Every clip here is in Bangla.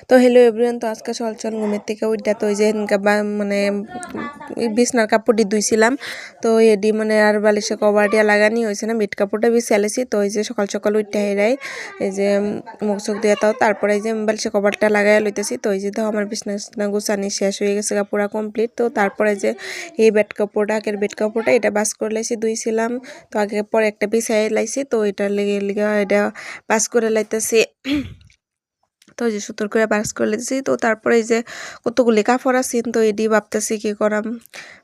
তো হ্যালো এভরিওয়ান, তো আজকে সকাল ঘুমের থেকে উঠা তো ওই যে মানে বিছনার কাপড়টি ধুইছিলাম। তো এডি মানে আর বালিশে কভার দিয়া লাগানি হয়েছে না, বেড কাপড়টা বিছাইছি। তো এই যে সকাল উঠা হেরাই এই যে মুখ চোখ দিয়ে তাও তারপরে এই যে বালিশে কভারটা লাগাই লইতেছি। তো এই যে তো আমার বিছনা গুছানি শেষ হয়ে গেছে, পুরা কমপ্লিট। তো তারপরে যে এই আগের বেড কাপড়টা এটা বাস করে লাইছি, ধুইছিলাম। তো আগে পরে একটা বিছাই লাইছি, তো এটা লেগে এটা বাস করে লাইতেছি। তো এই যে সুন্দর করে বাস করে দিয়েছি। তো তারপরে এই যে কতগুলি কাপড় আছে, তো এডি ভাবতেছি কি করাম,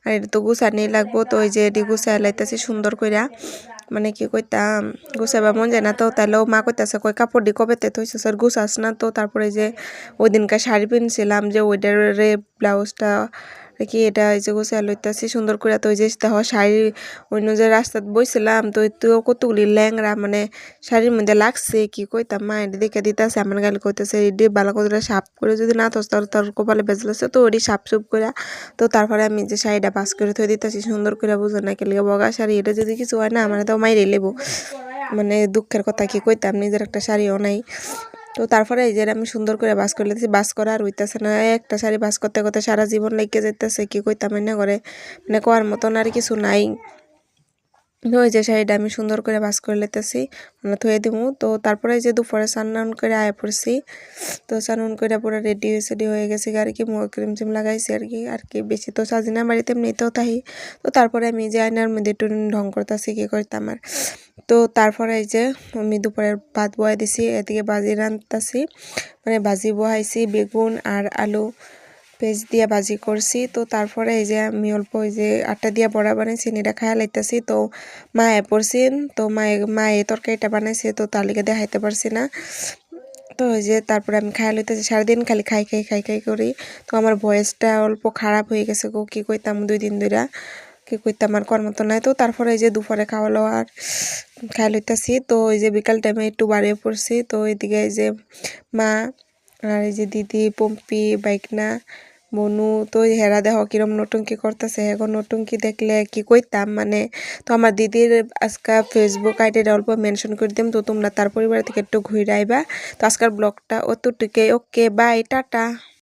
আর এটা তো গুছানি লাগবো। তো এই যে এডি গুছাই লাইতেছি সুন্দর কইরা, মানে কি কইতাম গুছাইবা মন যায় না। তো তাইলেও মা কইতাছে কই কাপড় দি কবে তে থইছিস আর গুছাস না। তো তারপরে যে ওই দিনকার শাড়ি পিনছিলাম যে ওইটারে ব্লাউজটা কি এটা এই যে গুছাই লইতাছি সুন্দর করে। তো ওই যে দেখো শাড়ি অন্য যে রাস্তাত বইছিলাম, তো কতগুলি ল্যাংরা মানে শাড়ির মধ্যে লাগছে, কি কইতাম মা এটা দেখে দিতেছে, আমার গালে কইতেছে এটি ভালো করে সাফ করে যদি না থস তার কপালে বেজলেছে। তো ওটি সাফ সুপ করে তো তারপরে আমি যে শাড়িটা বাস করে থই দিতেছি সুন্দর করে, বুঝো না কেলিগে বগা শাড়ি, এটা যদি কিছু হয় না মানে তো মাইরে লেবো, মানে দুঃখের কথা কি কইতাম, নিজের একটা শাড়িও নাই। তো তারপরে এই যে আমি সুন্দর করে বাস করে লেতেছি, বাস করা আর হইতেছে না, একটা শাড়ি বাস করতে করতে সারা জীবন লেগে যেতেছে, কি কইতাম না করে, মানে কোয়ার মতন আর কিছু নাই। তো ওই যে শাড়িটা আমি সুন্দর করে বাস করে লেতেছি, মানে থুয়ে দিমু। তো তারপরে এই যে দুপুরে স্নান করে আয়া পড়ছি। তো স্নান করে পুরো রেডি হয়ে গেছি আর কি, মুখ ক্রিম চিম লাগাইছি আর কি বেশি তো সাজি না, বাড়িতে এমনিতেও তাই। তো তারপরে আমি যে আয়নার মধ্যে একটু ঢং করতেছি, কি করতাম আর। তো তারপরে এই যে আমি দুপুরের ভাত বয়াই দিছি, এদিকে ভাজি রান্তাছি, মানে ভাজি বহাইছি, বেগুন আর আলু পেঁয়াজ দিয়ে ভাজি করছি। তো তারপরে এই যে আমি অল্প ওই যে আটা দিয়ে বড়া বানাইছি, এটা খায়া লাইতেছি। তো মায়ে পড়ছেন, তো মায়ে তরকারিটা বানাইছে, তো তার লিগে দেখাইতে পারছি না। তো ওই যে তারপরে আমি খায়া লইতেছি, সারাদিন খালি খাই করি। তো আমার ভয়েসটা অল্প খারাপ হয়ে গেছে গো, কি কইতাম 2 দিন ধরে, কি কইতাম আর কর মতো নাই। তো তারপরে এই যে দুপুরে খাওয়ালো আর খাই লইতেছি। তো ওই যে বিকাল টাইমে একটু বাড়িয়ে পড়ছি। তো এইদিকে এই যে মা আর এই যে দিদি পম্পি বাইকনা মনু, তো হেরা দেহ কিরম নটুঙ্কি করতেছে, এখন নটুঙ্কি দেখলে কি কইতাম মানে। তো আমার দিদির আজকে ফেসবুক আইডিটা অল্প মেনশন করে দিম, তো তোমরা তার পরিবার থেকে একটু ঘুরে আইবা। তো আজকের ব্লগটা অতটুকুই, ওকে বাই টাটা।